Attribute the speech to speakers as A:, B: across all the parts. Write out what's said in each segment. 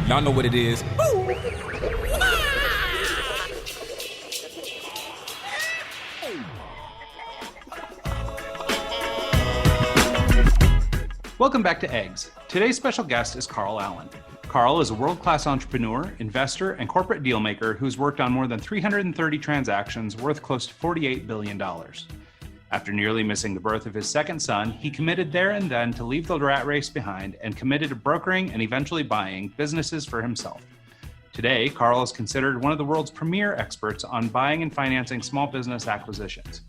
A: Y'all know what it is.
B: Welcome back to Eggs. Today's special guest is Carl Allen. Carl is a world-class entrepreneur, investor, and corporate dealmaker who's worked on more than 330 transactions worth close to $48 billion. After nearly missing the birth of his second son, he committed there and then to leave the rat race behind and committed to brokering and eventually buying businesses for himself. Today, Carl is considered one of the world's premier experts on buying and financing small business acquisitions.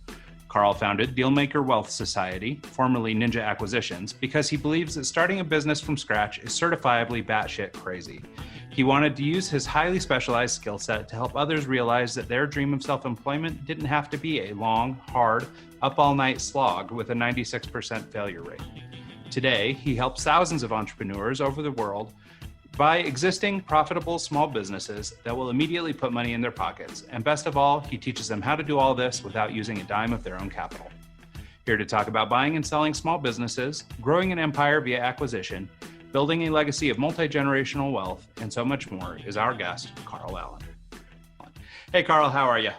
B: Carl founded Dealmaker Wealth Society, formerly Ninja Acquisitions, because he believes that starting a business from scratch is certifiably batshit crazy. He wanted to use his highly specialized skill set to help others realize that their dream of self-employment didn't have to be a long, hard, up-all-night slog with a 96% failure rate. Today, he helps thousands of entrepreneurs over the world buy existing, profitable small businesses that will immediately put money in their pockets. And best of all, he teaches them how to do all this without using a dime of their own capital. Here to talk about buying and selling small businesses, growing an empire via acquisition, building a legacy of multi-generational wealth, and so much more is our guest, Carl Allen. Hey, Carl, how are you?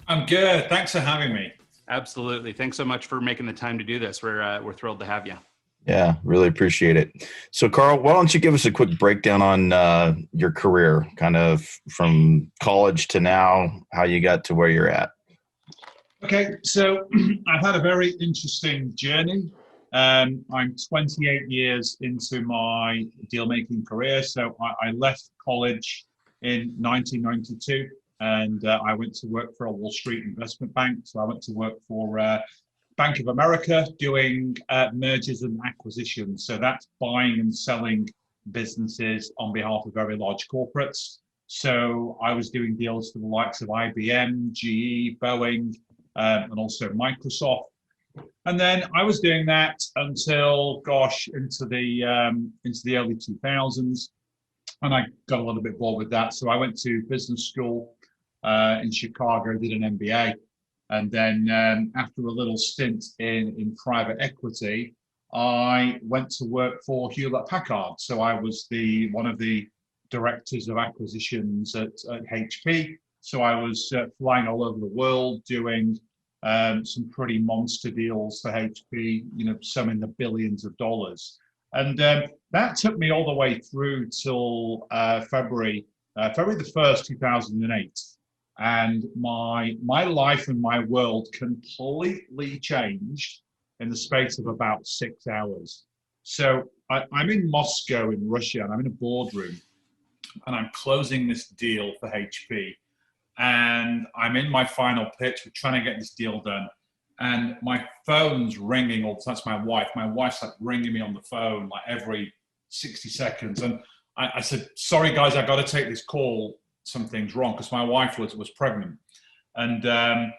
C: I'm good. Thanks for having me.
B: Absolutely. Thanks so much for making the time to do this. We're thrilled to have you.
D: Yeah, really appreciate it. So, Carl, why don't you give us a quick breakdown on your career, kind of from college to now, how you got to where you're at?
C: Okay, so I've had a very interesting journey. I'm 28 years into my deal-making career. So I left college in 1992 and I went to work for a Wall Street investment bank. So I went to work for Bank of America doing mergers and acquisitions. So that's buying and selling businesses on behalf of very large corporates. So I was doing deals for the likes of IBM, GE, Boeing, and also Microsoft. And then I was doing that until, into the early 2000s. And I got a little bit bored with that. So I went to business school in Chicago, did an MBA. And then after a little stint in private equity, I went to work for Hewlett-Packard. So I was one of the directors of acquisitions at HP. So I was flying all over the world doing some pretty monster deals for HP, some in the billions of dollars. And that took me all the way through till February the 1st, 2008. And my life and my world completely changed in the space of about 6 hours. So I'm in Moscow in Russia, and I'm in a boardroom, and I'm closing this deal for HP. And I'm in my final pitch. We're trying to get this deal done. And my phone's ringing all the time. That's my wife. My wife's like ringing me on the phone like every 60 seconds. And I said, sorry, guys, I got to take this call. Something's wrong, because my wife was pregnant. And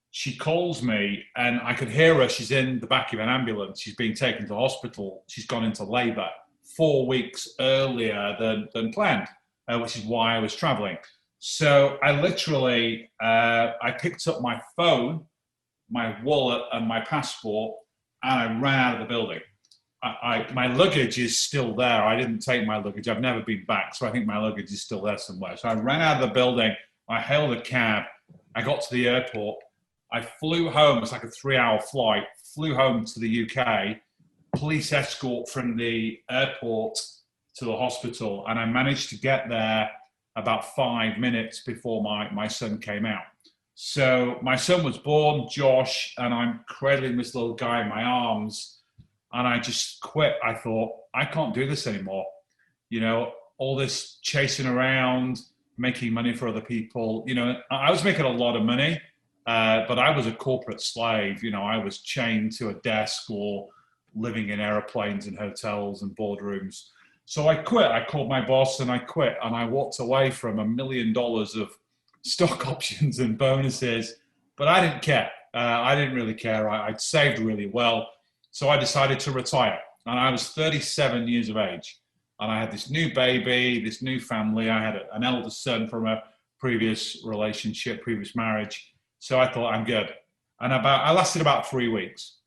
C: she calls me and I could hear her. She's in the back of an ambulance. She's being taken to hospital. She's gone into labor 4 weeks earlier than planned, which is why I was traveling. So I literally, I picked up my phone, my wallet and my passport, and I ran out of the building. My luggage is still there. I didn't take my luggage. I've never been back. So I think my luggage is still there somewhere. So I ran out of the building. I hailed a cab. I got to the airport. I flew home. It's like a 3-hour flight. Flew home to the UK. Police escort from the airport to the hospital. And I managed to get there about 5 minutes before my son came out. So my son was born, Josh, and I'm cradling this little guy in my arms. And I just quit. I thought, I can't do this anymore. All this chasing around, making money for other people. I was making a lot of money, but I was a corporate slave. I was chained to a desk or living in airplanes and hotels and boardrooms. So I quit. I called my boss and I quit. And I walked away from $1 million of stock options and bonuses. But I didn't care. I didn't really care. I'd saved really well. So I decided to retire, and I was 37 years of age, and I had this new baby, this new family. I had an elder son from a previous relationship, previous marriage. So I thought, I'm good. And I lasted about 3 weeks.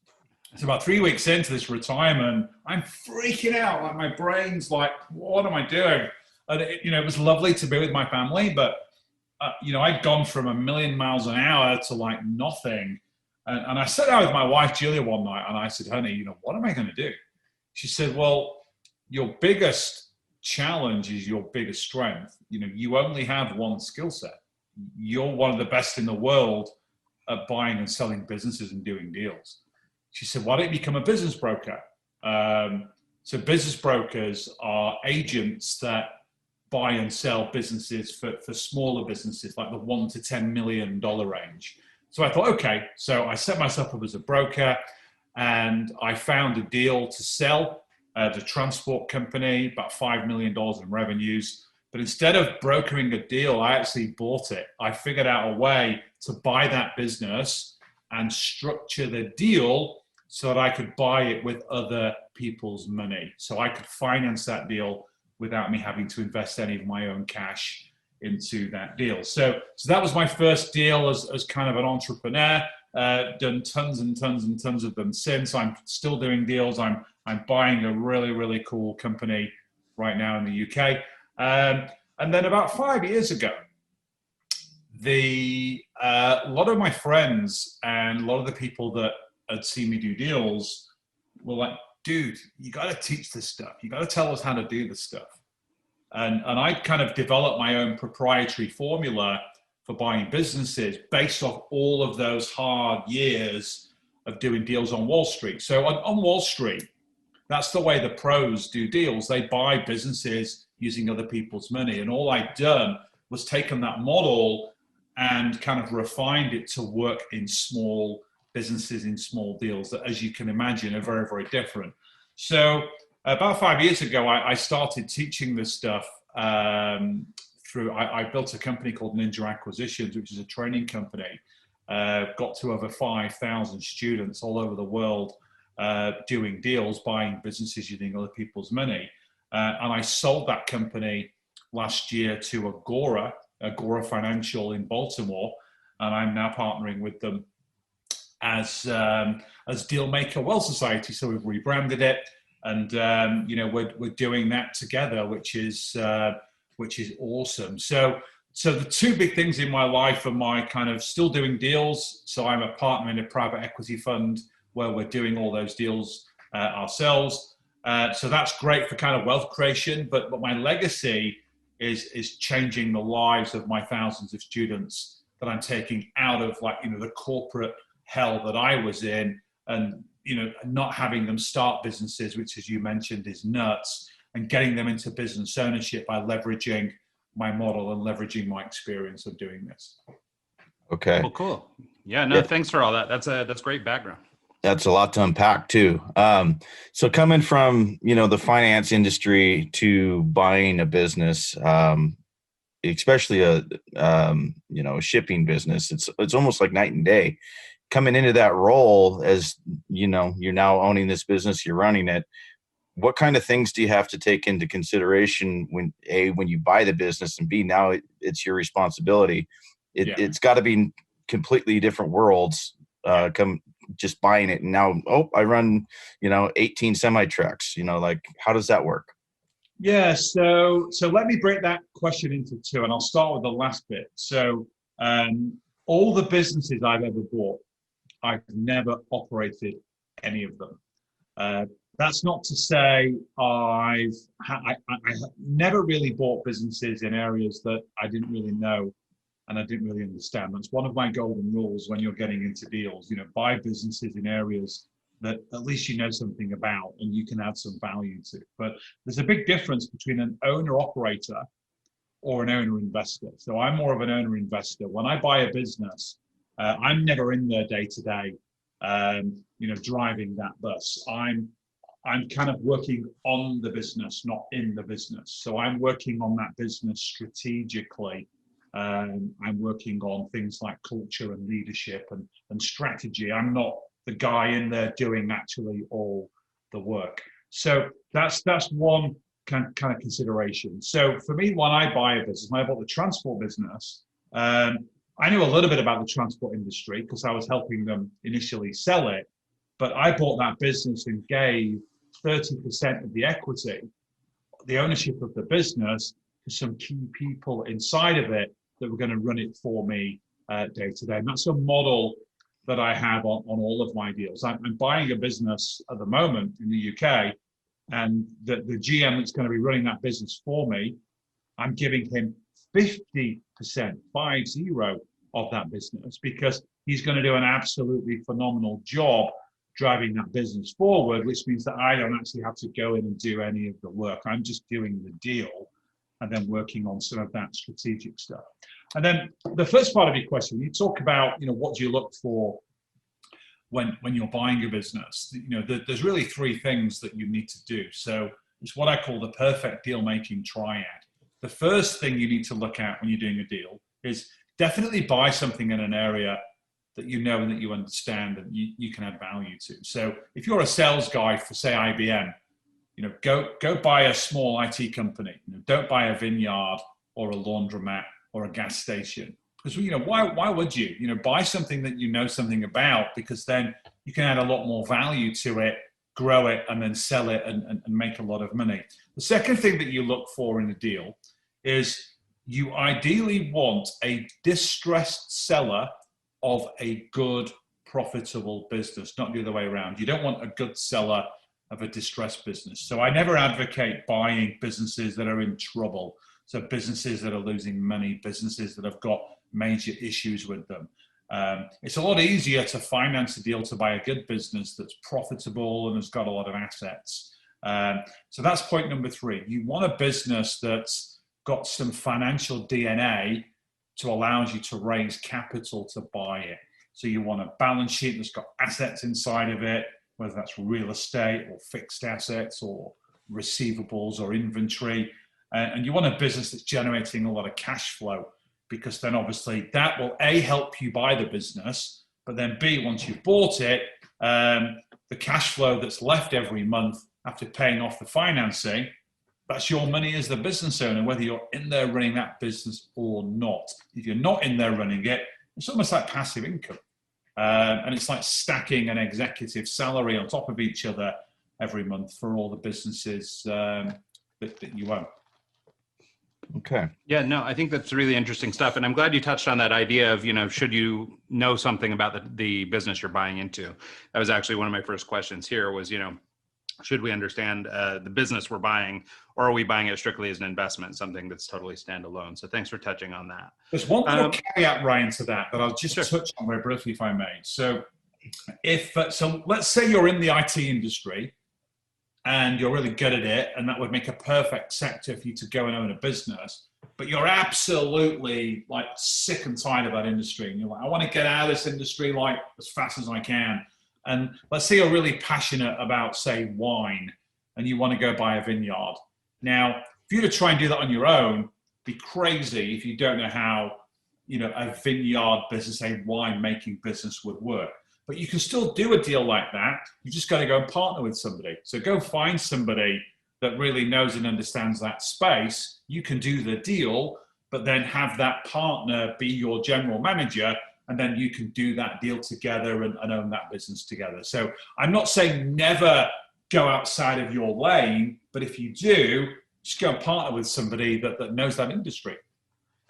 C: So about 3 weeks into this retirement, I'm freaking out. Like my brain's like, what am I doing? And it was lovely to be with my family, but I'd gone from a million miles an hour to like nothing. And I sat down with my wife, Julia, one night, and I said, honey, what am I going to do? She said, well, your biggest challenge is your biggest strength. You only have one skill set. You're one of the best in the world at buying and selling businesses and doing deals. She said, why don't you become a business broker? So business brokers are agents that buy and sell businesses for smaller businesses, like the $1 to $10 million range. So I thought, okay, so I set myself up as a broker, and I found a deal to sell the transport company, about $5 million in revenues. But instead of brokering a deal, I actually bought it. I figured out a way to buy that business and structure the deal so that I could buy it with other people's money. So I could finance that deal without me having to invest any of my own cash into that deal. So that was my first deal as kind of an entrepreneur. Done tons and tons and tons of them since. I'm still doing deals. I'm buying a really, really cool company right now in the UK. And then about 5 years ago, a lot of my friends and a lot of the people that had seen me do deals were like, dude, you got to teach this stuff. You got to tell us how to do this stuff. And I kind of developed my own proprietary formula for buying businesses based off all of those hard years of doing deals on Wall Street. So on Wall Street, that's the way the pros do deals. They buy businesses using other people's money. And all I'd done was taken that model and kind of refined it to work in small businesses, in small deals that, as you can imagine, are very, very different. So about 5 years ago, I started teaching this stuff I built a company called Ninja Acquisitions, which is a training company. Got to over 5,000 students all over the world doing deals, buying businesses using other people's money. And I sold that company last year to Agora Financial in Baltimore, and I'm now partnering with them as Dealmaker Wealth Society. So we've rebranded it, and we're doing that together, which is awesome. So the two big things in my life are my kind of still doing deals. So I'm a partner in a private equity fund where we're doing all those deals ourselves. So that's great for kind of wealth creation. But my legacy is changing the lives of my thousands of students that I'm taking out of the corporate hell that I was in, and not having them start businesses, which, as you mentioned, is nuts, and getting them into business ownership by leveraging my model and leveraging my experience of doing this.
D: Okay.
B: Well, cool. Yeah, no, thanks for all that. That's great background.
D: That's a lot to unpack too. So coming from, the finance industry to buying a business, especially a shipping business, it's almost like night and day. Coming into that role as, you're now owning this business, you're running it. What kind of things do you have to take into consideration when you buy the business, and B, now it's your responsibility? It's got to be completely different worlds. Just buying it, and now I run 18 semi trucks. How does that work?
C: Yeah, so let me break that question into two, and I'll start with the last bit. So all the businesses I've ever bought, I've never operated any of them. That's not to say I never really bought businesses in areas that I didn't really know and I didn't really understand. That's one of my golden rules when you're getting into deals. Buy businesses in areas that at least you know something about and you can add some value to. But there's a big difference between an owner-operator or an owner-investor. So I'm more of an owner-investor. When I buy a business, I'm never in there day-to-day, driving that bus. I'm kind of working on the business, not in the business. So I'm working on that business strategically. I'm working on things like culture and leadership and strategy. I'm not the guy in there doing actually all the work. So that's one kind of consideration. So for me, when I buy a business, when I bought the transport business, I knew a little bit about the transport industry because I was helping them initially sell it. But I bought that business and gave 30% of the equity, the ownership of the business, some key people inside of it that were going to run it for me day to day. And that's a model that I have on all of my deals. I'm buying a business at the moment in the UK, and the GM that's going to be running that business for me, I'm giving him 50%, 50, of that business, because he's going to do an absolutely phenomenal job driving that business forward, which means that I don't actually have to go in and do any of the work. I'm just doing the deal and then working on some of that strategic stuff. And then the first part of your question, you talk about, what do you look for when you're buying a business? There's really three things that you need to do. So it's what I call the perfect deal making triad. The first thing you need to look at when you're doing a deal is definitely buy something in an area that you know and that you understand and you can add value to. So if you're a sales guy for, say, IBM, go buy a small IT company. Don't buy a vineyard or a laundromat or a gas station. Because why would you? Buy something that you know something about, because then you can add a lot more value to it, grow it, and then sell it and make a lot of money. The second thing that you look for in a deal is you ideally want a distressed seller of a good, profitable business, not the other way around. You don't want a good seller of a distressed business. So I never advocate buying businesses that are in trouble. So businesses that are losing money, businesses that have got major issues with them. It's a lot easier to finance a deal to buy a good business that's profitable and has got a lot of assets. So that's point number three. You want a business that's got some financial DNA to allow you to raise capital to buy it. So you want a balance sheet that's got assets inside of it, whether that's real estate or fixed assets or receivables or inventory. And you want a business that's generating a lot of cash flow, because then obviously that will A, help you buy the business, but then B, once you've bought it, the cash flow that's left every month after paying off the financing, that's your money as the business owner, whether you're in there running that business or not. If you're not in there running it, it's almost like passive income. And it's like stacking an executive salary on top of each other every month for all the businesses that you own.
D: Okay.
B: Yeah, no, I think that's really interesting stuff. And I'm glad you touched on that idea of, should you know something about the business you're buying into? That was actually one of my first questions here was, should we understand the business we're buying, or are we buying it strictly as an investment, something that's totally standalone? So thanks for touching on that.
C: There's one little caveat, Ryan, to that I'll just touch on very briefly, if I may. So so let's say you're in the IT industry and you're really good at it, and that would make a perfect sector for you to go and own a business, but you're absolutely like sick and tired of that industry. And you're like, I want to get out of this industry like as fast as I can. And let's say you're really passionate about, say, wine, and you want to go buy a vineyard. Now, if you were to try and do that on your own, be crazy if you don't know how, a vineyard business, a wine making business would work. But you can still do a deal like that. You just got to go and partner with somebody. So go find somebody that really knows and understands that space. You can do the deal, but then have that partner be your general manager, and then you can do that deal together and own that business together. So I'm not saying never go outside of your lane, but if you do, just go and partner with somebody that knows that industry.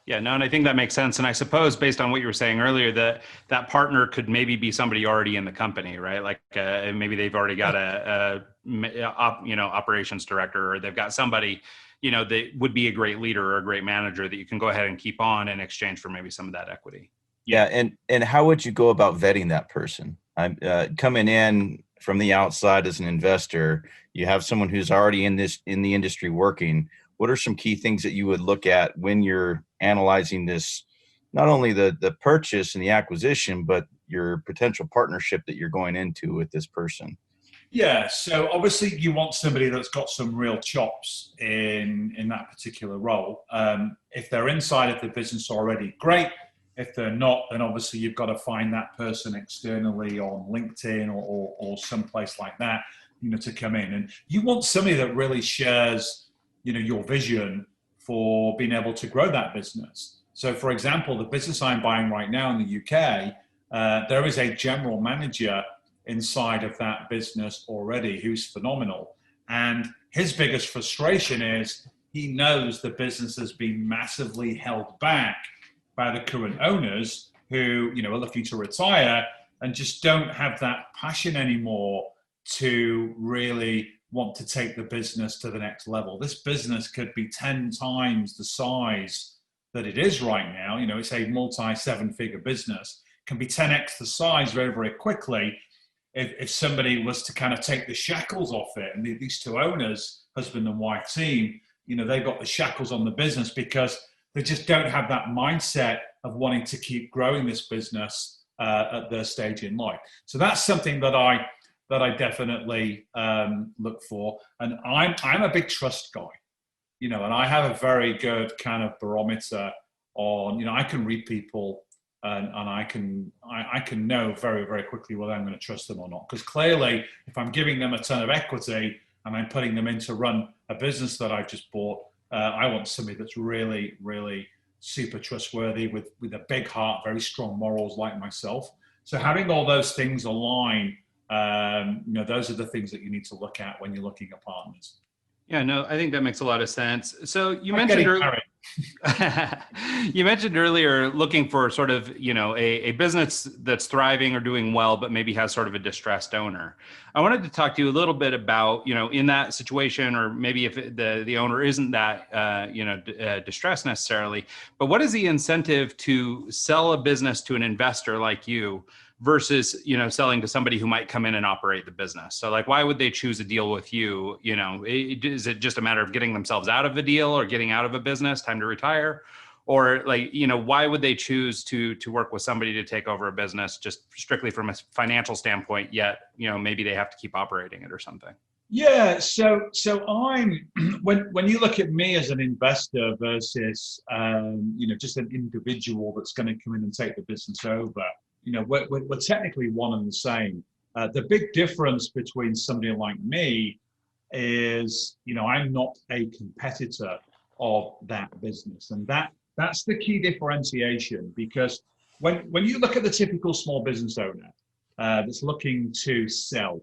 B: Yeah, no, and I think that makes sense. And I suppose based on what you were saying earlier, that partner could maybe be somebody already in the company, right? Like maybe they've already got a operations director, or they've got somebody, that would be a great leader or a great manager that you can go ahead and keep on in exchange for maybe some of that equity.
D: Yeah, and how would you go about vetting that person? I'm coming in from the outside as an investor. You have someone who's already in the industry working. What are some key things that you would look at when you're analyzing this, not only the purchase and the acquisition, but your potential partnership that you're going into with this person?
C: Yeah, so obviously you want somebody that's got some real chops in that particular role. If they're inside of the business already, great. If they're not, then obviously you've got to find that person externally on LinkedIn or someplace like that, to come in. And you want somebody that really shares, your vision for being able to grow that business. So for example, the business I'm buying right now in the UK, there is a general manager inside of that business already who's phenomenal. And his biggest frustration is he knows the business has been massively held back by the current owners who, are looking to retire and just don't have that passion anymore to really want to take the business to the next level. This business could be 10 times the size that it is right now. It's a multi-seven-figure business, can be 10x the size very, very quickly if somebody was to kind of take the shackles off it. And these two owners, husband and wife team, they've got the shackles on the business because they just don't have that mindset of wanting to keep growing this business at their stage in life. So that's something that I definitely look for. And I'm a big trust guy, and I have a very good kind of barometer on, I can read people and I can know very, very quickly whether I'm going to trust them or not. Because clearly, if I'm giving them a ton of equity and I'm putting them in to run a business that I've just bought, I want somebody that's really, really super trustworthy with a big heart, very strong morals like myself. So having all those things align, those are the things that you need to look at when you're looking at partners.
B: Yeah, no, I think that makes a lot of sense. So you mentioned you mentioned earlier looking for sort of, a business that's thriving or doing well, but maybe has sort of a distressed owner. I wanted to talk to you a little bit about, in that situation, or maybe if the owner isn't that, distressed necessarily, but what is the incentive to sell a business to an investor like you versus, selling to somebody who might come in and operate the business? So like, why would they choose a deal with you? Is it just a matter of getting themselves out of a deal or getting out of a business, time to retire? Or like, why would they choose to work with somebody to take over a business just strictly from a financial standpoint, yet, maybe they have to keep operating it or something?
C: Yeah, so I'm when you look at me as an investor versus just an individual that's going to come in and take the business over, we're technically one and the same. The big difference between somebody like me is, I'm not a competitor of that business, and that's the key differentiation. Because when you look at the typical small business owner that's looking to sell,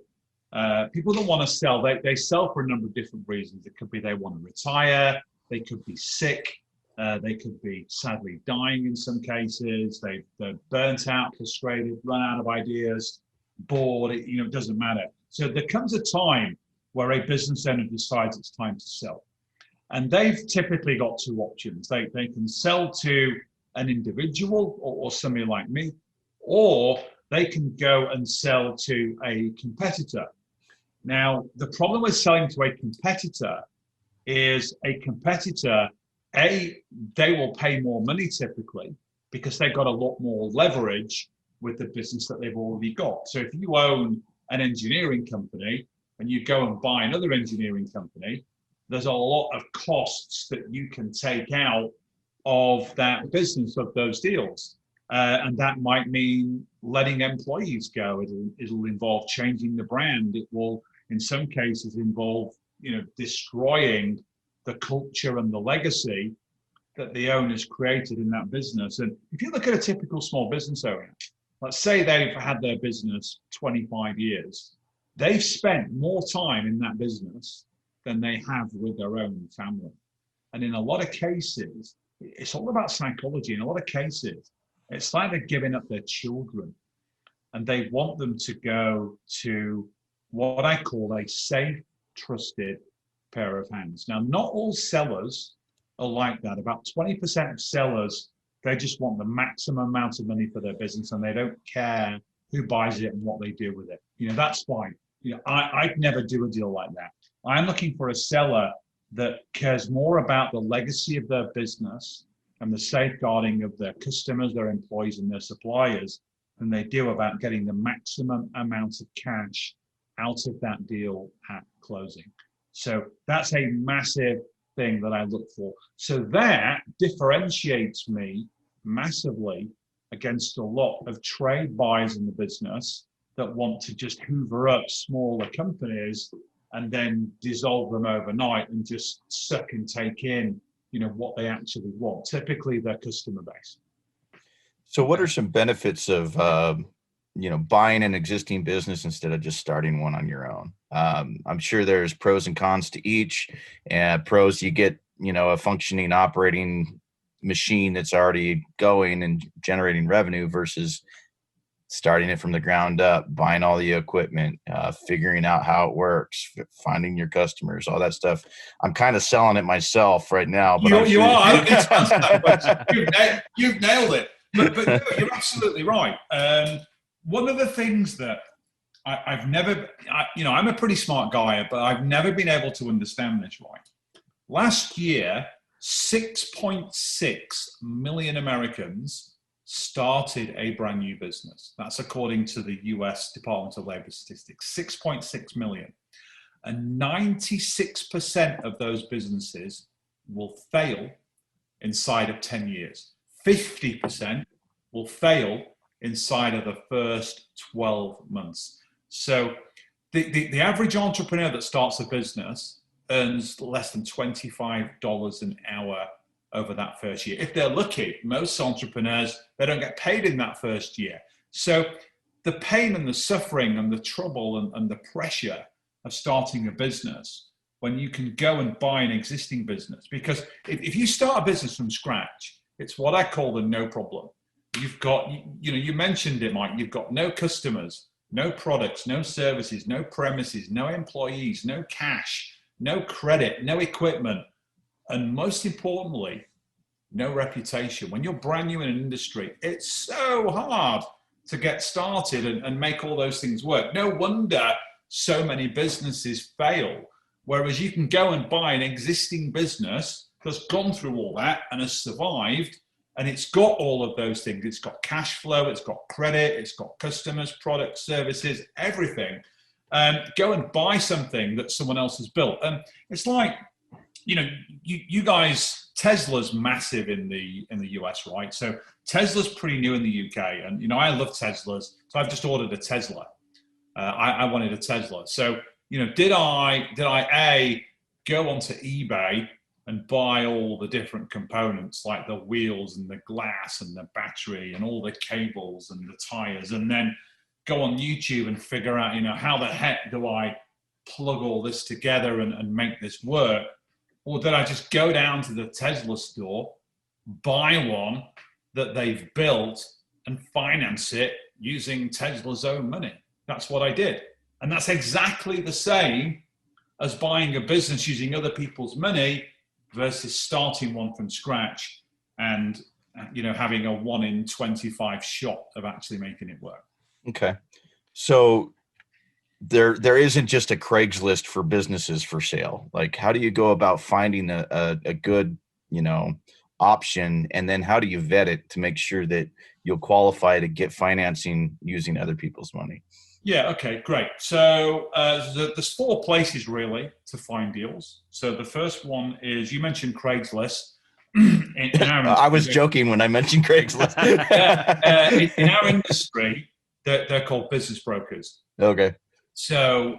C: people that want to sell, they sell for a number of different reasons. It could be they want to retire, they could be sick, they could be sadly dying in some cases, they're burnt out, frustrated, run out of ideas, bored, it doesn't matter. So there comes a time where a business owner decides it's time to sell. And they've typically got two options. They can sell to an individual or somebody like me, or they can go and sell to a competitor. Now, the problem with selling to a competitor is a competitor, they will pay more money typically because they've got a lot more leverage with the business that they've already got. So if you own an engineering company and you go and buy another engineering company, there's a lot of costs that you can take out of that business, of those deals. And that might mean letting employees go. It'll involve changing the brand. It will, in some cases, involve, destroying the culture and the legacy that the owners created in that business. And if you look at a typical small business owner, let's say they've had their business 25 years, they've spent more time in that business than they have with their own family. And in a lot of cases, it's all about psychology. In a lot of cases, it's like they're giving up their children and they want them to go to what I call a safe, trusted pair of hands. Now, not all sellers are like that. About 20% of sellers, they just want the maximum amount of money for their business and they don't care who buys it and what they do with it. That's fine. I'd never do a deal like that. I'm looking for a seller that cares more about the legacy of their business and the safeguarding of their customers, their employees, and their suppliers than they do about getting the maximum amount of cash out of that deal at closing. So that's a massive thing that I look for. So that differentiates me massively against a lot of trade buyers in the business that want to just hoover up smaller companies and then dissolve them overnight and just suck and take in, what they actually want, typically their customer base.
D: So what are some benefits of, buying an existing business instead of just starting one on your own? I'm sure there's pros and cons to each. Pros, you get, a functioning operating machine that's already going and generating revenue versus starting it from the ground up, buying all the equipment, figuring out how it works, finding your customers, all that stuff. I'm kind of selling it myself right now, but
C: you are. I don't need to answer that question. You've nailed it. But no, you're absolutely right. One of the things that I'm a pretty smart guy, but I've never been able to understand this right. Last year, 6.6 million Americans started a brand new business. That's according to the US Department of Labor Statistics, 6.6 million. And 96% of those businesses will fail inside of 10 years. 50% will fail inside of the first 12 months. So the average entrepreneur that starts a business earns less than $25 an hour over that first year. If they're lucky, most entrepreneurs, they don't get paid in that first year. So the pain and the suffering and the trouble and the pressure of starting a business, when you can go and buy an existing business, because if you start a business from scratch, it's what I call the no problem. You've got, you mentioned it, Mike, you've got no customers, no products, no services, no premises, no employees, no cash, no credit, no equipment, and most importantly, no reputation. When you're brand new in an industry, it's so hard to get started and make all those things work. No wonder so many businesses fail. Whereas you can go and buy an existing business that's gone through all that and has survived, and it's got all of those things. It's got cash flow, it's got credit, it's got customers, products, services, everything. Go and buy something that someone else has built. And it's like, you guys, Tesla's massive in the US, right? So Tesla's pretty new in the UK, and I love Teslas, so I've just ordered a Tesla. I wanted a Tesla. So did I go onto eBay and buy all the different components like the wheels and the glass and the battery and all the cables and the tires, and then go on YouTube and figure out how the heck do I plug all this together and make this work? Or did I just go down to the Tesla store, buy one that they've built and finance it using Tesla's own money? That's what I did. And that's exactly the same as buying a business using other people's money versus starting one from scratch and having a 1 in 25 shot of actually making it work.
D: Okay. So there isn't just a Craigslist for businesses for sale. Like, how do you go about finding a good, option? And then how do you vet it to make sure that you'll qualify to get financing using other people's money?
C: Yeah. Okay, great. So there's 4 places really to find deals. So the first one is, you mentioned Craigslist.
D: I was joking when I mentioned Craigslist.
C: In our industry, they're called business brokers.
D: Okay.
C: So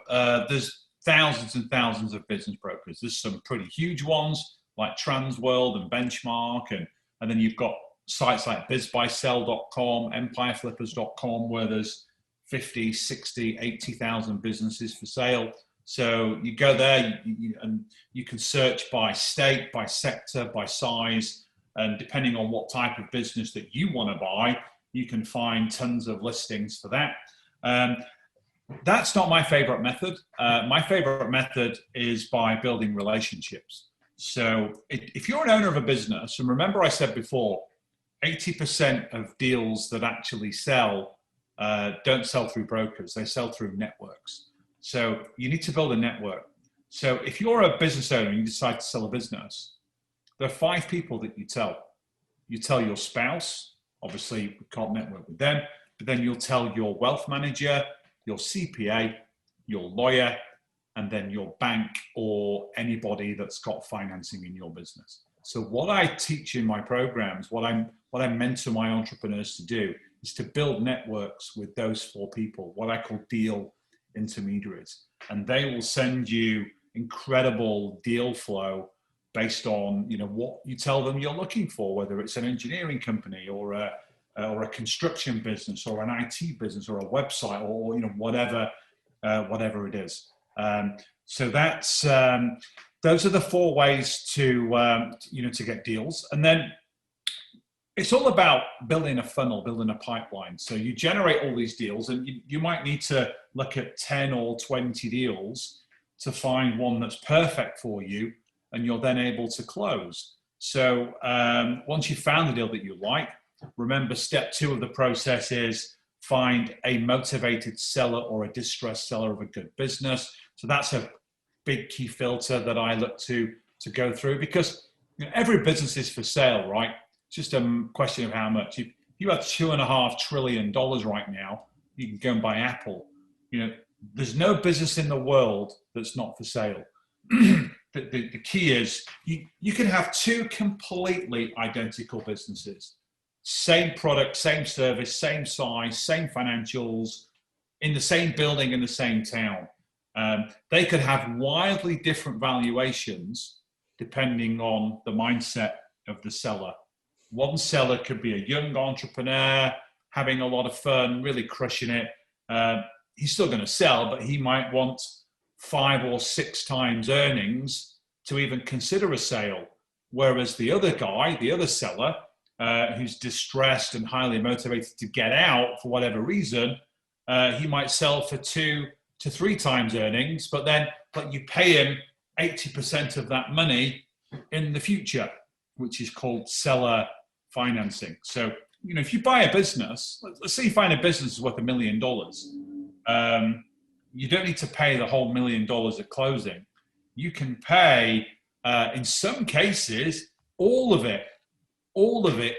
C: there's thousands and thousands of business brokers. There's some pretty huge ones like Transworld and Benchmark, and then you've got sites like bizbuysell.com, empireflippers.com, where there's 50, 60, 80,000 businesses for sale. So you go there and you can search by state, by sector, by size, and depending on what type of business that you want to buy, you can find tons of listings for that. That's not my favorite method. My favorite method is by building relationships. So if you're an owner of a business, and remember I said before, 80% of deals that actually sell don't sell through brokers, they sell through networks. So you need to build a network. So if you're a business owner and you decide to sell a business, there are 5 people that you tell. You tell your spouse, obviously we can't network with them, but then you'll tell your wealth manager, your CPA, your lawyer, and then your bank or anybody that's got financing in your business. So what I teach in my programs, what I mentor my entrepreneurs to do is to build networks with those 4 people, what I call deal intermediaries. And they will send you incredible deal flow based on what you tell them you're looking for, whether it's an engineering company or a construction business or an IT business or a website or whatever it is. So that's those are the four ways to to get deals. And then it's all about building a funnel, building a pipeline. So you generate all these deals, and you might need to look at 10 or 20 deals to find one that's perfect for you, and you're then able to close. So once you've found the deal that you like, remember step 2 of the process is find a motivated seller or a distressed seller of a good business. So that's a big key filter that I look to go through, because every business is for sale, right? It's just a question of how much. If you have $2.5 trillion right now, you can go and buy Apple. There's no business in the world that's not for sale. The key is you can have 2 completely identical businesses, same product, same service, same size, same financials, in the same building in the same town. They could have wildly different valuations depending on the mindset of the seller. One seller could be a young entrepreneur having a lot of fun, really crushing it. He's still going to sell, but he might want 5 or 6 times earnings to even consider a sale. Whereas the other guy, the other seller, who's distressed and highly motivated to get out for whatever reason, he might sell for 2 to 3 times earnings, but you pay him 80% of that money in the future, which is called seller financing. So, if you buy a business, let's say you find a business is worth $1 million, you don't need to pay the whole $1 million at closing. You can pay, in some cases, all of it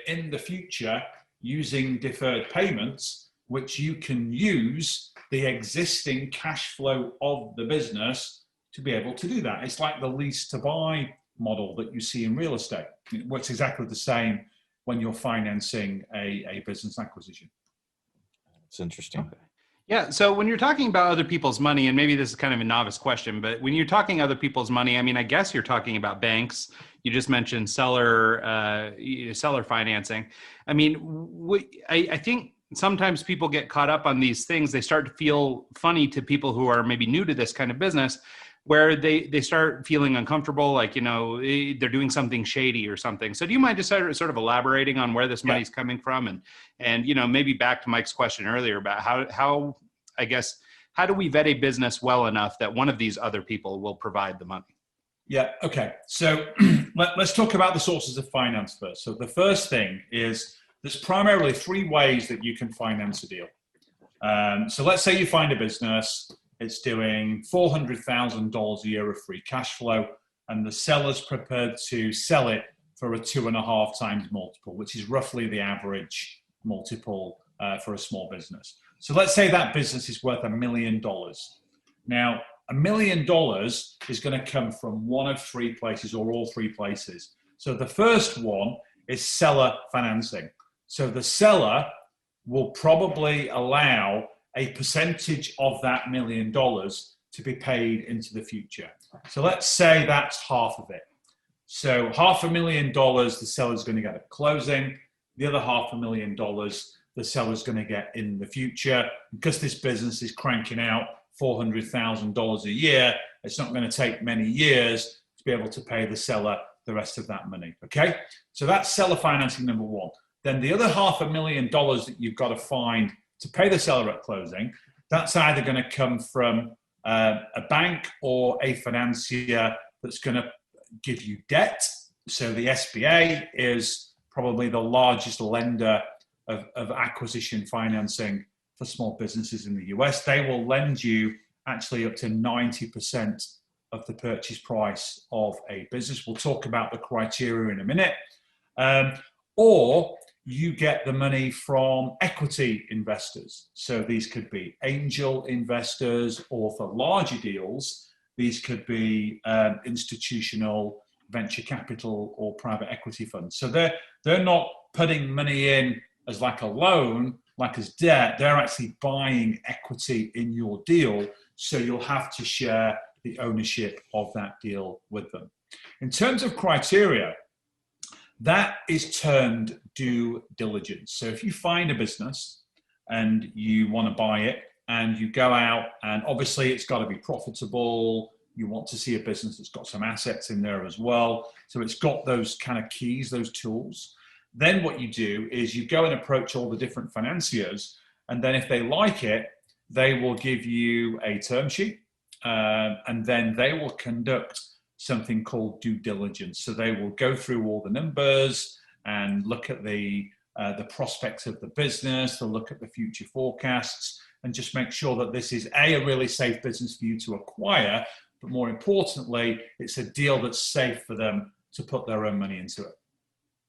C: in the future using deferred payments, which you can use the existing cash flow of the business to be able to do that. It's like the lease to buy model that you see in real estate. It works exactly the same when you're financing a business acquisition.
D: It's interesting.
B: Okay. Yeah. So when you're talking about other people's money, and maybe this is kind of a novice question, but when you're talking other people's money, I mean, I guess you're talking about banks. You just mentioned seller financing. I mean, I think sometimes people get caught up on these things. They start to feel funny to people who are maybe new to this kind of business, where they start feeling uncomfortable, like, they're doing something shady or something. So do you mind just sort of elaborating on where this money's coming from? And maybe back to Mike's question earlier about how do we vet a business well enough that one of these other people will provide the money?
C: Yeah, okay. So let's talk about the sources of finance first. So the first thing is there's primarily 3 ways that you can finance a deal. So let's say you find a business, it's doing $400,000 a year of free cash flow, and the seller's prepared to sell it for a 2.5 times multiple, which is roughly the average multiple for a small business. So let's say that business is worth $1 million. Now, $1 million is going to come from one of 3 places or all 3 places. So the first one is seller financing. So the seller will probably allow a percentage of that $1 million to be paid into the future. So let's say that's half of it. So $500,000 the seller's going to get at closing. The other $500,000 the seller's going to get in the future. Because this business is cranking out $400,000 a year, it's not going to take many years to be able to pay the seller the rest of that money. Okay, so that's seller financing number 1. Then the other $500,000 that you've got to find to pay the seller at closing, that's either going to come from a bank or a financier that's going to give you debt. So the SBA is probably the largest lender of acquisition financing for small businesses in the US. They will lend you actually up to 90% of the purchase price of a business. We'll talk about the criteria in a minute. Or you get the money from equity investors. So these could be angel investors, or for larger deals, these could be institutional venture capital or private equity funds. So they're not putting money in as like a loan, like as debt. They're actually buying equity in your deal. So you'll have to share the ownership of that deal with them. In terms of criteria, that is termed due diligence. So if you find a business and you want to buy it, and you go out, and obviously it's got to be profitable, You want to see a business that's got some assets in there as well. So it's got those kind of keys, those tools. Then what you do is you go and approach all the different financiers, and then if they like it, they will give you a term sheet, and then they will conduct something called due diligence. So they will go through all the numbers and look at the prospects of the business. They'll look at the future forecasts and just make sure that this is a really safe business for you to acquire, but more importantly, it's a deal that's safe for them to put their own money into it.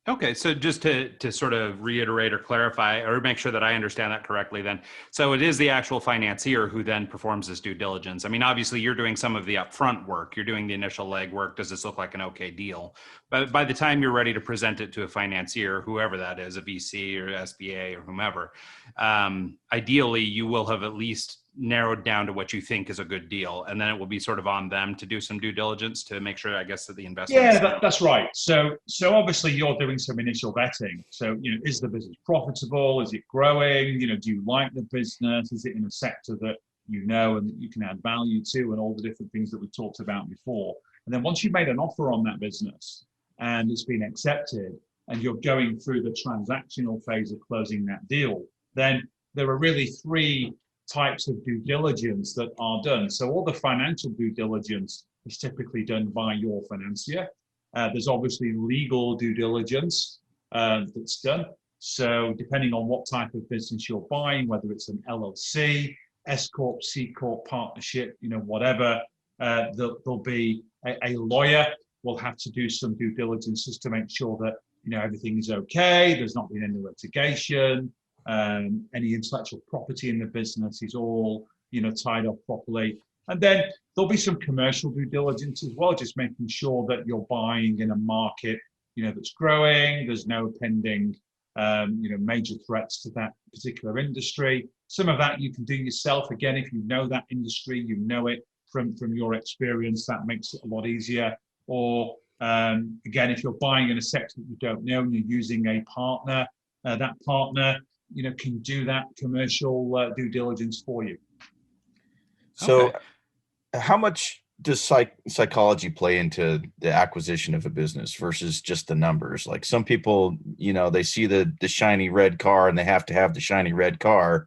B: Okay, so just to sort of reiterate or clarify or make sure that I understand that correctly then. So it is the actual financier who then performs this due diligence. I mean, obviously you're doing some of the upfront work. You're doing the initial legwork. Does this look like an okay deal? But by the time you're ready to present it to a financier, whoever that is, a VC or SBA or whomever, ideally you will have at least narrowed down to what you think is a good deal, and then it will be sort of on them to do some due diligence to make sure, I guess, that the investment.
C: Yeah, that's right. So obviously you're doing some initial vetting. So is the business profitable? Is it growing? Do you like the business? Is it in a sector that and that you can add value to, and all the different things that we talked about before? And then once you've made an offer on that business and it's been accepted, and you're going through the transactional phase of closing that deal, then there are really three types of due diligence that are done. So all the financial due diligence is typically done by your financier. There's obviously legal due diligence that's done. So depending on what type of business you're buying, whether it's an LLC, S Corp, C Corp, partnership, whatever, there'll be a lawyer will have to do some due diligence just to make sure that everything is okay. There's not been any litigation. Any intellectual property in the business is all tied up properly. And then there'll be some commercial due diligence as well, just making sure that you're buying in a market that's growing. There's no pending major threats to that particular industry. Some of that you can do yourself. Again, if you know that industry, it from your experience, that makes it a lot easier. Or again, if you're buying in a sector that you don't know and you're using a partner, that partner can do that commercial due diligence for you.
D: So
B: Okay.
D: how much does psychology play into the acquisition of a business versus just the numbers? Like some people, they see the shiny red car and they have to have the shiny red car.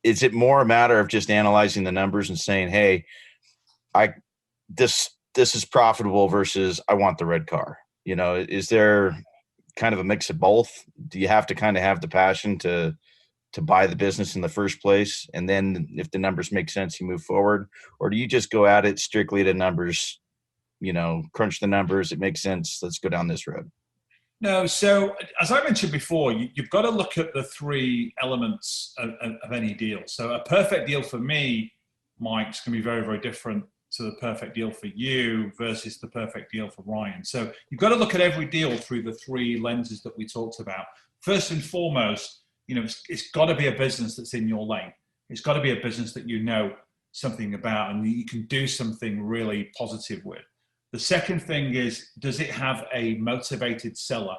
D: Is it more a matter of just analyzing the numbers and saying, hey, this is profitable versus I want the red car? Is there kind of a mix of both? Do you have to kind of have the passion to buy the business in the first place, and then if the numbers make sense, you move forward? Or do you just go at it strictly to numbers, crunch the numbers, it makes sense, let's go down this road?
C: No, so as I mentioned before, you've got to look at the three elements of any deal. So a perfect deal for me, Mike, is going to be very, very different to the perfect deal for you versus the perfect deal for Ryan. So you've got to look at every deal through the three lenses that we talked about. First and foremost, it's got to be a business that's in your lane. It's got to be a business that you know something about and you can do something really positive with. The second thing is, does it have a motivated seller?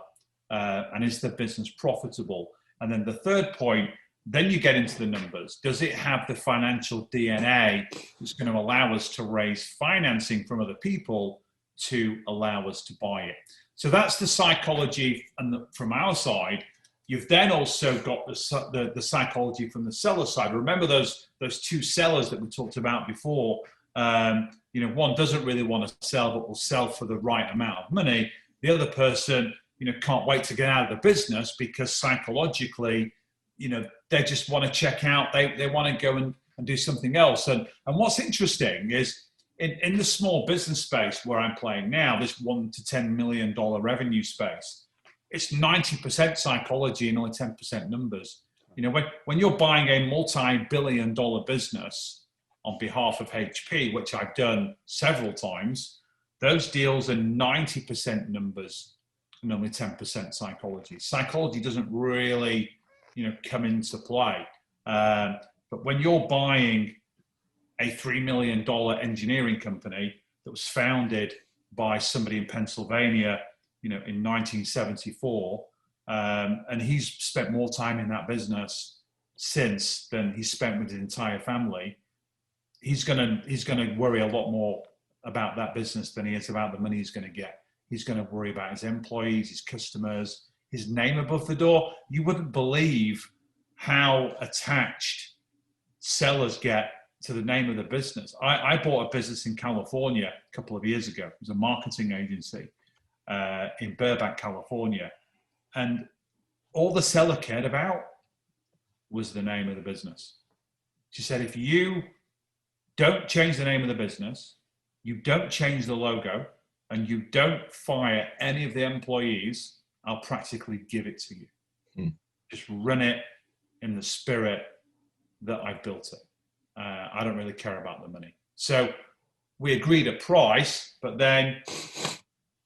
C: And is the business profitable? And then the third point, then you get into the numbers. Does it have the financial DNA that's going to allow us to raise financing from other people to allow us to buy it? So that's the psychology from our side. You've then also got the psychology from the seller side. Remember those two sellers that we talked about before. One doesn't really want to sell, but will sell for the right amount of money. The other person, can't wait to get out of the business because psychologically, they just want to check out. They want to go and do something else. And what's interesting is in the small business space where I'm playing now, this $1 to $10 million revenue space, it's 90% psychology and only 10% numbers. When you're buying a multi-billion-dollar business on behalf of HP, which I've done several times, those deals are 90% numbers and only 10% psychology. Psychology doesn't really come into play. But when you're buying a $3 million engineering company that was founded by somebody in Pennsylvania, in 1974, and he's spent more time in that business since than he spent with his entire family, he's gonna worry a lot more about that business than he is about the money he's going to get. He's going to worry about his employees, his customers, his name above the door. You wouldn't believe how attached sellers get to the name of the business. I bought a business in California a couple of years ago. It was a marketing agency in Burbank, California. And all the seller cared about was the name of the business. She said, if you don't change the name of the business, you don't change the logo, and you don't fire any of the employees, I'll practically give it to you. Just run it in the spirit that I've built it. I don't really care about the money. So we agreed a price, but then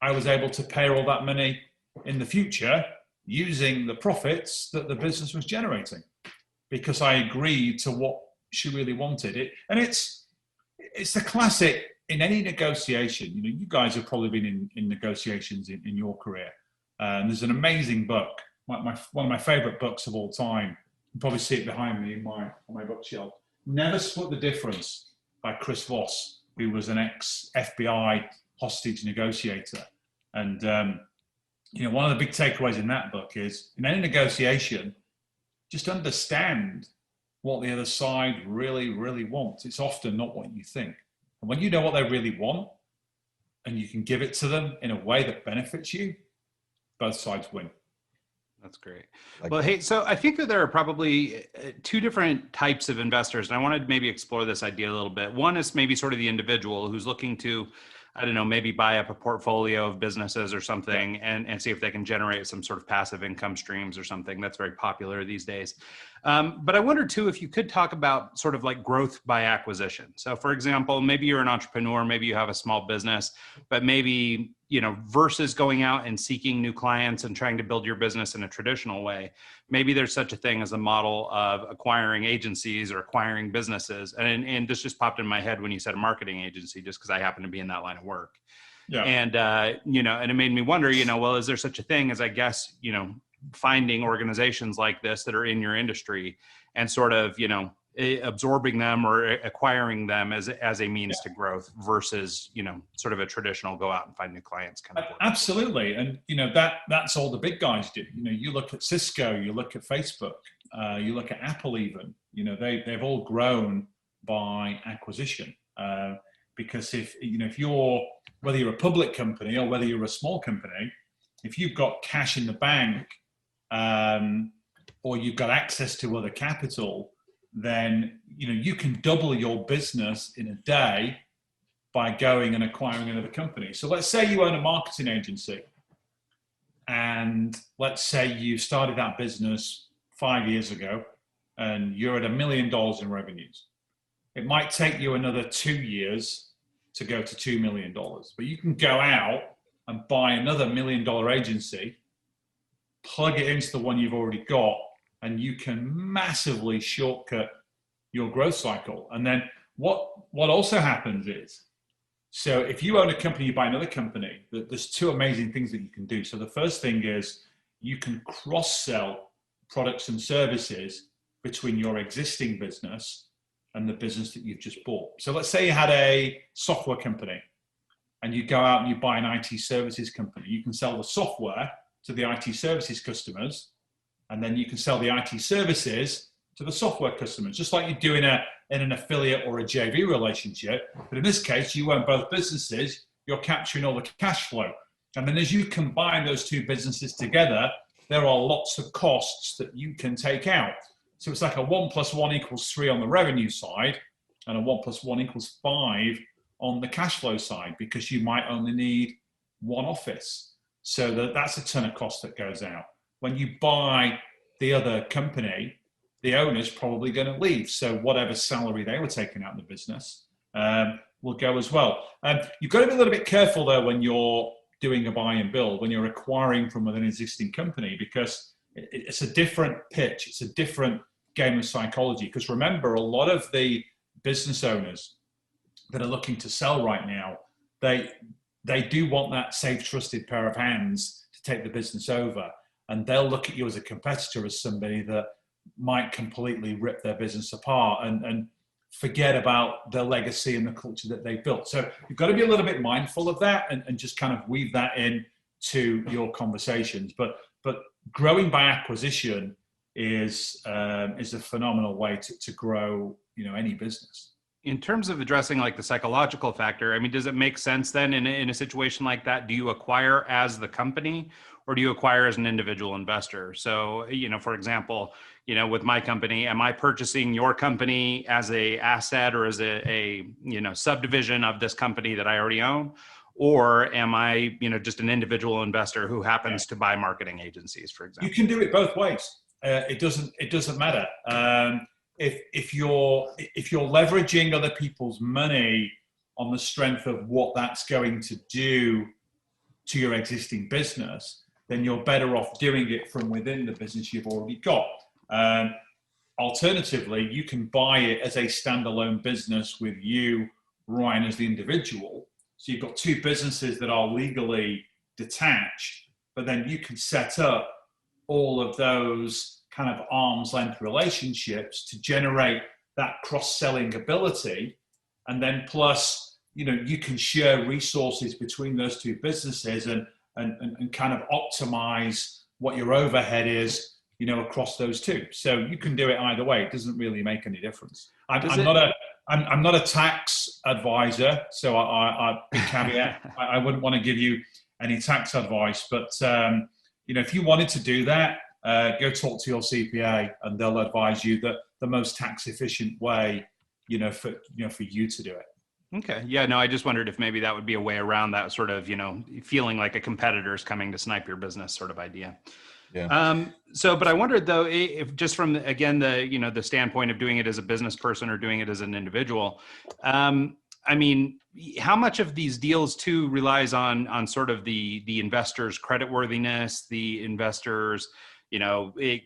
C: I was able to pay all that money in the future using the profits that the business was generating, because I agreed to what she really wanted. And it's the classic in any negotiation. You know, you guys have probably been in negotiations in your career. There's an amazing book, one of my favorite books of all time. You can probably see it behind me on my bookshelf. Never Split the Difference by Chris Voss, who was an ex-FBI hostage negotiator. And, you know, one of the big takeaways in that book is, in any negotiation, just understand what the other side really, really wants. It's often not what you think. And when you know what they really want, and you can give it to them in a way that benefits you, both sides win.
B: That's great. Well, hey, so I think that there are probably two different types of investors, and I wanted to maybe explore this idea a little bit. One is maybe sort of the individual who's looking to, I don't know, maybe buy up a portfolio of businesses or something and see if they can generate some sort of passive income streams or something. That's very popular these days. But I wonder too, if you could talk about sort of like growth by acquisition. So for example, maybe you're an entrepreneur, maybe you have a small business, but maybe, you know, versus going out and seeking new clients and trying to build your business in a traditional way, maybe there's such a thing as a model of acquiring agencies or acquiring businesses. And this just popped in my head when you said a marketing agency, just because I happen to be in that line of work. Yeah. And, you know, and it made me wonder, you know, well, is there such a thing as, I guess, you know, finding organizations like this that are in your industry and sort of, you know, absorbing them or acquiring them as a means to growth versus, you know, sort of a traditional go out and find new clients kind of work.
C: Absolutely. And, you know, that's all the big guys do. You know, you look at Cisco, you look at Facebook, you look at Apple even, you know, they've all grown by acquisition. Because whether you're a public company or whether you're a small company, if you've got cash in the bank, or you've got access to other capital, then, you know, you can double your business in a day by going and acquiring another company. So let's say you own a marketing agency, and let's say you started that business 5 years ago and you're at $1 million in revenues. It might take you another 2 years to go to $2 million, but you can go out and buy another $1 million agency, plug it into the one you've already got, and you can massively shortcut your growth cycle. And then what also happens is, so if you own a company, you buy another company, there's two amazing things that you can do. So the first thing is you can cross-sell products and services between your existing business and the business that you've just bought. So let's say you had a software company and you go out and you buy an IT services company. You can sell the software to the IT services customers, and then you can sell the IT services to the software customers, just like you do in an affiliate or a JV relationship. But in this case, you own both businesses, you're capturing all the cash flow. And then as you combine those two businesses together, there are lots of costs that you can take out. So it's like a 1 + 1 = 3 on the revenue side, and a 1 + 1 = 5 on the cash flow side, because you might only need one office. So that's a ton of cost that goes out. When you buy the other company, the owner's probably going to leave. So whatever salary they were taking out of the business will go as well. You've got to be a little bit careful though when you're doing a buy and build, when you're acquiring from an existing company, because it's a different pitch. It's a different game of psychology. Because remember, a lot of the business owners that are looking to sell right now, they do want that safe, trusted pair of hands to take the business over. And they'll look at you as a competitor, as somebody that might completely rip their business apart. And forget about the legacy and the culture that they've built. So you've got to be a little bit mindful of that and just kind of weave that in to your conversations. But growing by acquisition is a phenomenal way to grow, any business.
B: In terms of addressing like the psychological factor, I mean, does it make sense then in a situation like that? Do you acquire as the company or do you acquire as an individual investor? So, for example, with my company, am I purchasing your company as a asset or as a subdivision of this company that I already own? Or am I, just an individual investor who happens to buy marketing agencies, for example?
C: You can do it both ways. It doesn't matter. If you're leveraging other people's money on the strength of what that's going to do to your existing business, then you're better off doing it from within the business you've already got. Alternatively, you can buy it as a standalone business with you, Ryan, as the individual. So you've got two businesses that are legally detached, but then you can set up all of those kind of arm's length relationships to generate that cross-selling ability. And then plus, you can share resources between those two businesses and kind of optimize what your overhead is, across those two. So you can do it either way. It doesn't really make any difference. I'm not a tax advisor, so I big caveat. I wouldn't want to give you any tax advice, but if you wanted to do that, go talk to your CPA, and they'll advise you that the most tax efficient way, for you to do it.
B: Okay. Yeah, no, I just wondered if maybe that would be a way around that sort of, feeling like a competitor's coming to snipe your business sort of idea.
D: Yeah.
B: But I wondered though, if just from, again, the standpoint of doing it as a business person or doing it as an individual, I mean, how much of these deals too relies on sort of the investor's creditworthiness, the investor's,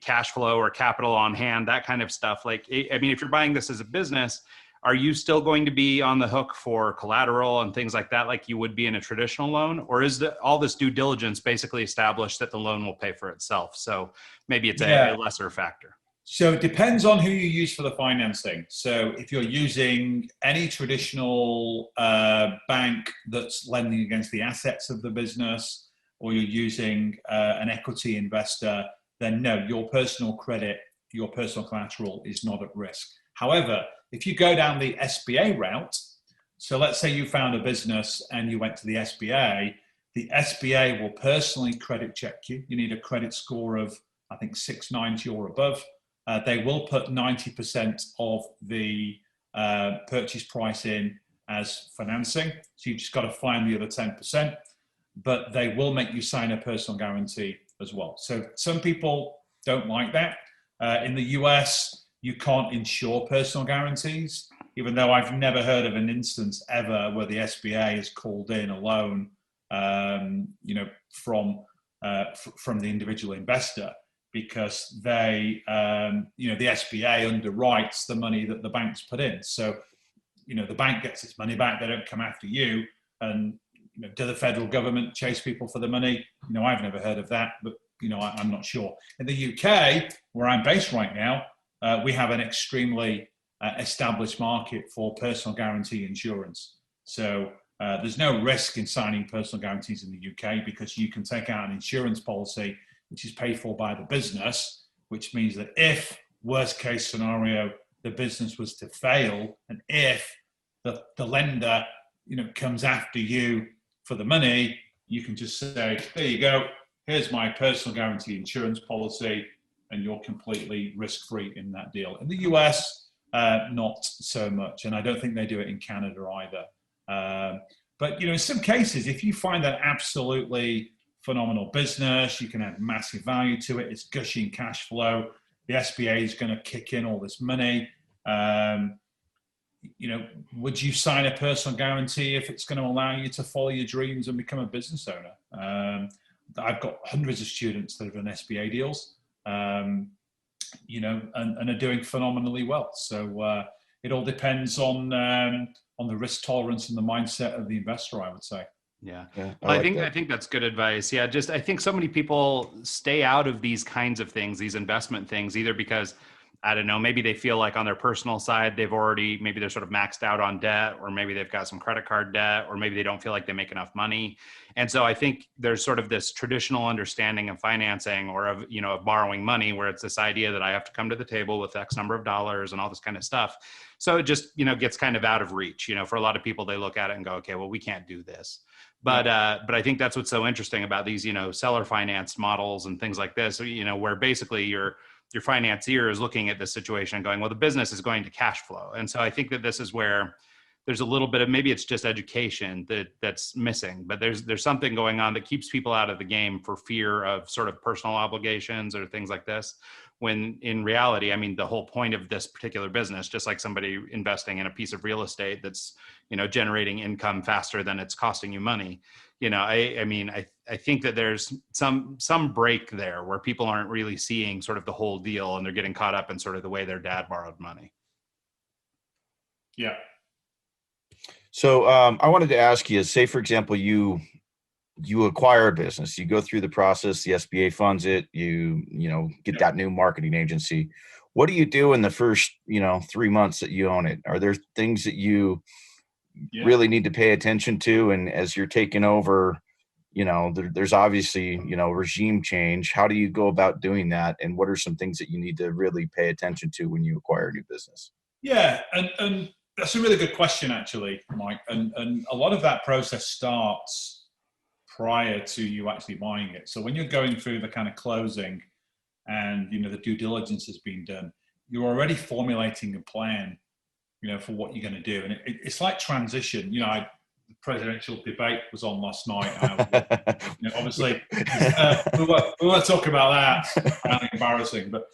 B: cash flow or capital on hand, that kind of stuff. Like, I mean, if you're buying this as a business, are you still going to be on the hook for collateral and things like that, like you would be in a traditional loan? Or is all this due diligence basically established that the loan will pay for itself? So maybe it's a lesser factor.
C: So it depends on who you use for the financing. So if you're using any traditional bank that's lending against the assets of the business, or you're using an equity investor, then no, your personal credit, your personal collateral is not at risk. However, if you go down the SBA route, so let's say you found a business and you went to the SBA will personally credit check you. You need a credit score of, I think, 690 or above. They will put 90% of the purchase price in as financing. So you've just got to find the other 10%, but they will make you sign a personal guarantee as well. So some people don't like that. In the US, you can't insure personal guarantees, even though I've never heard of an instance ever where the SBA has called in a loan, from the individual investor, because the SBA underwrites the money that the bank's put in. So, the bank gets its money back. They don't come after you. And do the federal government chase people for the money? I've never heard of that, but I'm not sure. In the UK, where I'm based right now, we have an extremely established market for personal guarantee insurance. So there's no risk in signing personal guarantees in the UK, because you can take out an insurance policy which is paid for by the business, which means that if, worst case scenario, the business was to fail, and if the lender comes after you for the money, you can just say, there you go, here's my personal guarantee insurance policy, and you're completely risk-free in that deal. In the US, not so much, and I don't think they do it in Canada either. But in some cases, if you find an absolutely phenomenal business, you can add massive value to it, it's gushing cash flow, the SBA is going to kick in all this money. Would you sign a personal guarantee if it's going to allow you to follow your dreams and become a business owner? I've got hundreds of students that have done SBA deals, and are doing phenomenally well. So it all depends on the risk tolerance and the mindset of the investor, I would say.
B: Yeah. I think that's good advice. Yeah. I think so many people stay out of these kinds of things, these investment things, either because I don't know, maybe they feel like on their personal side, maybe they're sort of maxed out on debt, or maybe they've got some credit card debt, or maybe they don't feel like they make enough money. And so I think there's sort of this traditional understanding of financing or of, of borrowing money, where it's this idea that I have to come to the table with X number of dollars and all this kind of stuff. So it just, gets kind of out of reach. For a lot of people, they look at it and go, okay, well, we can't do this. But I think that's what's so interesting about these, seller financed models and things like this, where basically your financier is looking at this situation and going, well, the business is going to cash flow. And so I think that this is where there's a little bit of, maybe it's just education that's missing, but there's something going on that keeps people out of the game for fear of sort of personal obligations or things like this. When in reality, I mean, the whole point of this particular business, just like somebody investing in a piece of real estate that's, generating income faster than it's costing you money. I think that there's some break there where people aren't really seeing sort of the whole deal, and they're getting caught up in sort of the way their dad borrowed money.
C: Yeah.
D: So I wanted to ask you, say, for example, you acquire a business, you go through the process, the SBA funds it, you get that new marketing agency. What do you do in the first, 3 months that you own it? Are there things that you really need to pay attention to? And as you're taking over, there's obviously, regime change. How do you go about doing that? And what are some things that you need to really pay attention to when you acquire a new business?
C: Yeah. And that's a really good question, actually, Mike. And a lot of that process starts prior to you actually buying it. So when you're going through the kind of closing and, the due diligence has been done, you're already formulating a plan, for what you're going to do. And it's like transition. The presidential debate was on last night. Obviously, we won't talk about that. Kind of embarrassing. But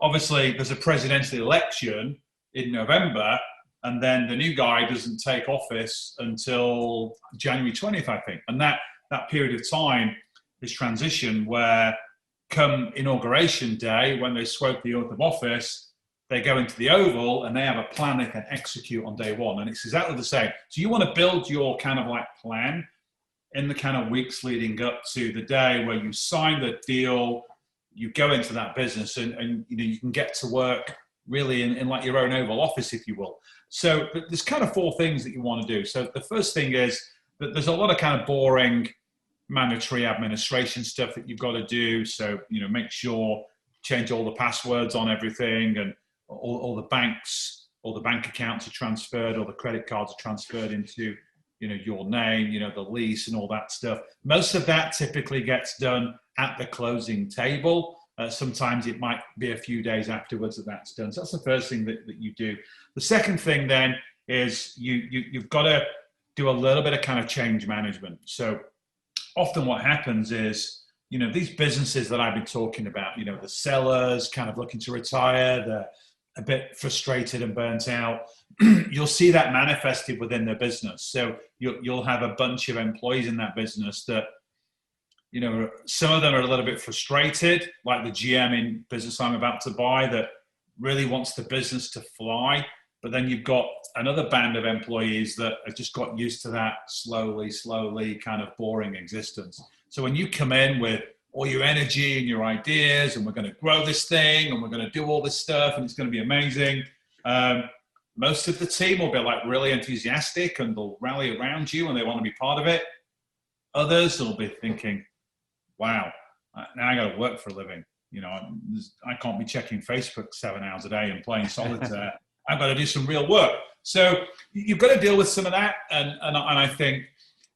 C: obviously, there's a presidential election in November, and then the new guy doesn't take office until January 20th, I think. And that period of time is transition, where come inauguration day, when they swear the oath of office, they go into the Oval and they have a plan they can execute on day one. And it's exactly the same. So you want to build your kind of like plan in the kind of weeks leading up to the day where you sign the deal, you go into that business, and you can get to work really in like your own Oval Office, if you will. So there's kind of 4 things that you want to do. So the first thing is that there's a lot of kind of boring mandatory administration stuff that you've got to do. So, make sure, change all the passwords on everything, and all the banks, all the bank accounts are transferred, all the credit cards are transferred into, your name, the lease and all that stuff. Most of that typically gets done at the closing table. Sometimes it might be a few days afterwards that's done. So that's the first thing that you do. The second thing then is you've got to do a little bit of kind of change management. So often what happens is, these businesses that I've been talking about, the sellers kind of looking to retire, they're a bit frustrated and burnt out. You'll see that manifested within their business. So you'll have a bunch of employees in that business that, some of them are a little bit frustrated, like the GM in business I'm about to buy that really wants the business to fly. But then you've got another band of employees that have just got used to that slowly kind of boring existence. So when you come in with all your energy and your ideas, and we're going to grow this thing, and we're going to do all this stuff, and it's going to be amazing, most of the team will be like really enthusiastic, and they'll rally around you, and they want to be part of it. Others will be thinking, wow, now I got to work for a living. I can't be checking Facebook 7 hours a day and playing solitaire. I've got to do some real work. So you've got to deal with some of that. And I think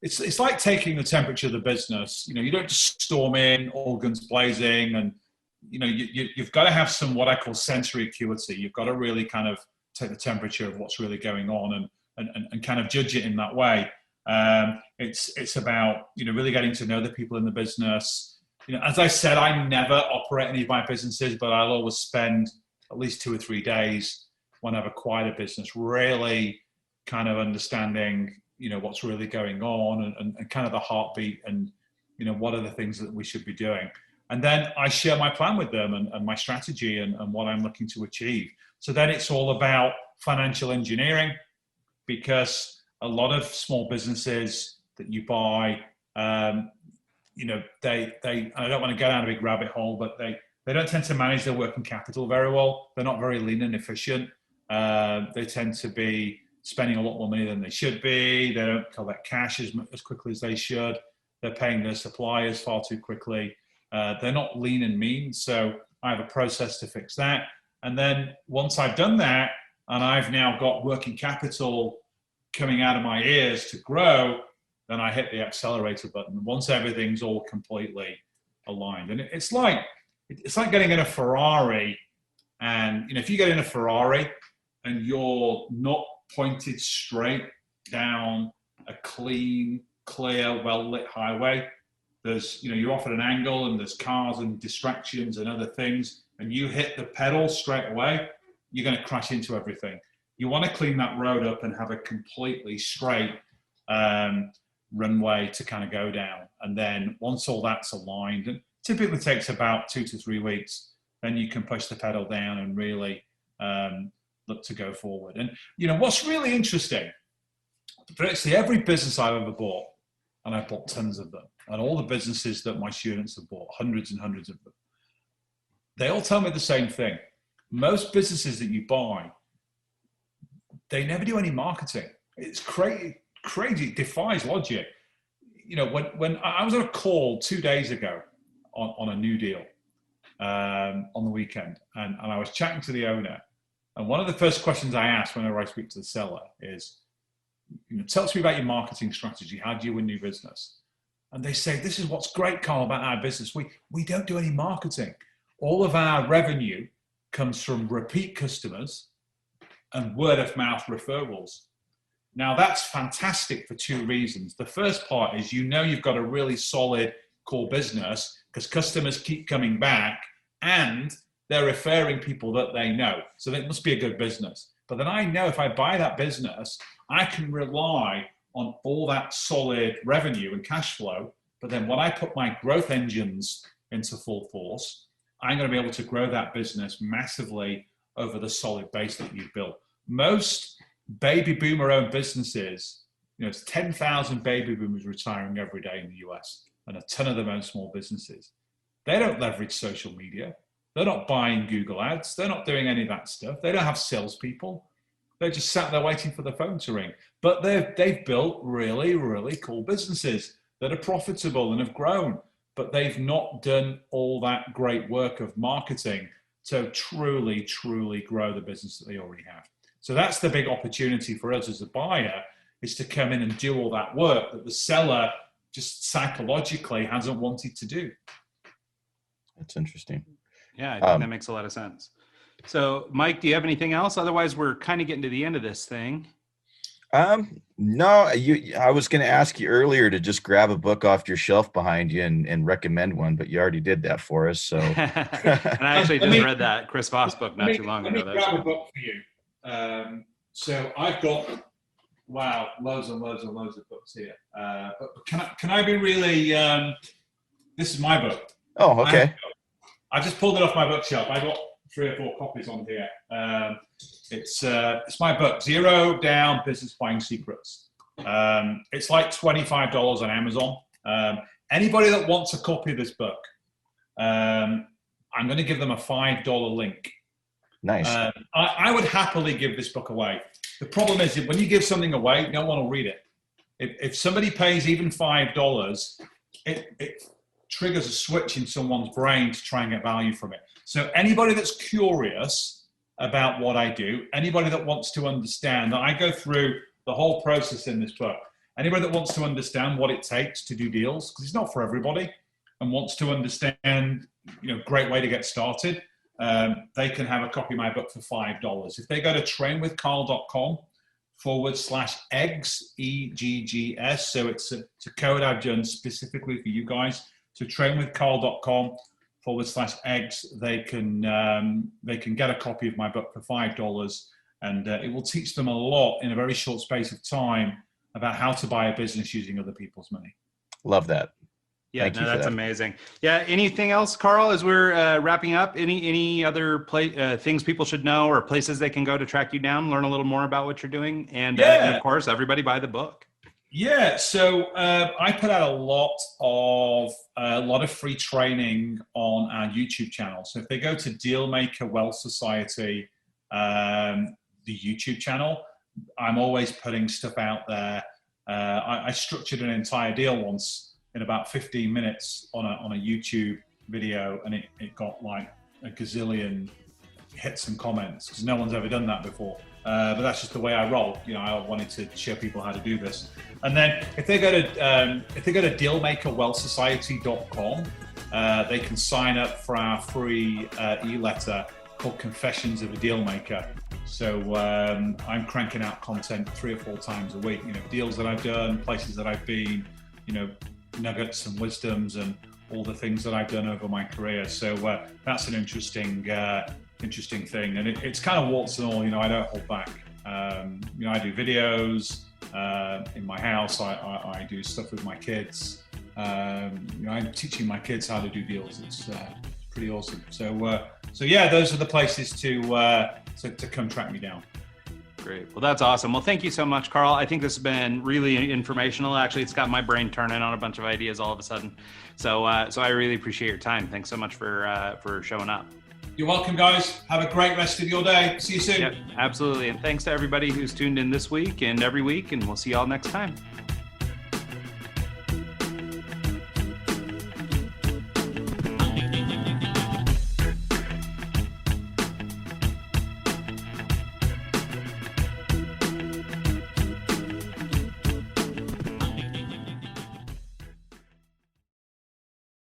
C: it's like taking the temperature of the business. You don't just storm in, all guns blazing, and you've got to have some what I call sensory acuity. You've got to really kind of take the temperature of what's really going on and kind of judge it in that way. It's about really getting to know the people in the business. As I said, I never operate any of my businesses, but I'll always spend at least 2 or 3 days when I've acquired a business, really kind of understanding, what's really going on and kind of the heartbeat and, what are the things that we should be doing. And then I share my plan with them and my strategy and what I'm looking to achieve. So then it's all about financial engineering, because a lot of small businesses that you buy, they I don't want to go down a big rabbit hole, but They don't tend to manage their working capital very well. They're not very lean and efficient. They tend to be spending a lot more money than they should be. They don't collect cash as quickly as they should. They're paying their suppliers far too quickly. They're not lean and mean. So I have a process to fix that. And then once I've done that, and I've now got working capital coming out of my ears to grow, then I hit the accelerator button once everything's all completely aligned. And it's like getting in a Ferrari, and if you get in a Ferrari and you're not pointed straight down a clean, clear, well-lit highway, there's you're off at an angle and there's cars and distractions and other things, and you hit the pedal straight away, you're going to crash into everything. You want to clean that road up and have a completely straight runway to kind of go down. And then once all that's aligned, and typically takes about 2 to 3 weeks, then you can push the pedal down and really look to go forward. And what's really interesting, virtually every business I've ever bought, and I've bought tons of them, and all the businesses that my students have bought, hundreds and hundreds of them, they all tell me the same thing. Most businesses that you buy, they never do any marketing. It's crazy, it defies logic. When I was on a call 2 days ago on a new deal on the weekend, and I was chatting to the owner, and one of the first questions I asked whenever I speak to the seller is, tell us me about your marketing strategy. How do you win new business? And they say, this is what's great, Carl, about our business. We don't do any marketing. All of our revenue comes from repeat customers and word of mouth referrals. Now that's fantastic for 2 reasons. The first part is, you've got a really solid core business because customers keep coming back and they're referring people that they know. So it must be a good business. But then I know if I buy that business, I can rely on all that solid revenue and cash flow. But then when I put my growth engines into full force, I'm going to be able to grow that business massively over the solid base that you've built. Most baby boomer owned businesses, it's 10,000 baby boomers retiring every day in the US, and a ton of them own small businesses. They don't leverage social media. They're not buying Google ads. They're not doing any of that stuff. They don't have salespeople. They're just sat there waiting for the phone to ring. But they've built really, really cool businesses that are profitable and have grown. But they've not done all that great work of marketing to truly, truly grow the business that they already have. So that's the big opportunity for us as a buyer, is to come in and do all that work that the seller just psychologically hasn't wanted to do.
D: That's interesting.
B: Yeah, I think that makes a lot of sense. So, Mike, do you have anything else? Otherwise, we're kind of getting to the end of this thing.
D: No, I was going to ask you earlier to just grab a book off your shelf behind you and recommend one, but you already did that for us. So,
B: and I actually just read that Chris Voss book not too long ago.
C: Let me grab a book for you. So I've got, loads and loads and loads of books here. But can I be really? This is my book.
D: Oh, okay.
C: I just pulled it off my bookshelf. I got 3 or 4 copies on here. It's my book, Zero Down Business Buying Secrets. It's like $25 on Amazon. Anybody that wants a copy of this book, I'm going to give them a $5 link.
D: Nice.
C: I would happily give this book away. The problem is, when you give something away, no one will read it. If somebody pays even $5, it triggers a switch in someone's brain to try and get value from it. So anybody that's curious about what I do, anybody that wants to understand, that I go through the whole process in this book, anybody that wants to understand what it takes to do deals, because it's not for everybody, and wants to understand, great way to get started, they can have a copy of my book for $5. If they go to trainwithcarl.com/eggs, EGGS, so it's a code I've done specifically for you guys. So trainwithcarl.com/eggs, they can get a copy of my book for $5, and it will teach them a lot in a very short space of time about how to buy a business using other people's money.
D: Love that.
B: Yeah, that's amazing. Yeah. Anything else, Carl, as we're wrapping up? Any other things people should know, or places they can go to track you down, learn a little more about what you're doing, and of course, everybody buy the book.
C: Yeah, so I put out a lot of free training on our YouTube channel. So if they go to Dealmaker Wealth Society, the YouTube channel, I'm always putting stuff out there. I structured an entire deal once in about 15 minutes on a YouTube video, and it got like a gazillion hits and comments because no one's ever done that before. But that's just the way I roll. You know, I wanted to show people how to do this. And then if they go to dealmakerwealthsociety.com, they can sign up for our free e-letter called Confessions of a Dealmaker. So I'm cranking out content 3 or 4 times a week. You know, deals that I've done, places that I've been, you know, nuggets and wisdoms and all the things that I've done over my career. So that's an interesting thing, and it's kind of warts and all. You know, I don't hold back. You know, I do videos in my house. I do stuff with my kids. You know, I'm teaching my kids how to do deals. It's pretty awesome. So yeah, those are the places to come track me down.
B: Great. Well, that's awesome. Well, thank you so much, Carl. I think this has been really informational. Actually, it's got my brain turning on a bunch of ideas all of a sudden. So I really appreciate your time. Thanks so much for showing up.
C: You're welcome, guys. Have a great rest of your day. See you soon.
B: Yep, absolutely. And thanks to everybody who's tuned in this week and every week, and we'll see y'all next time.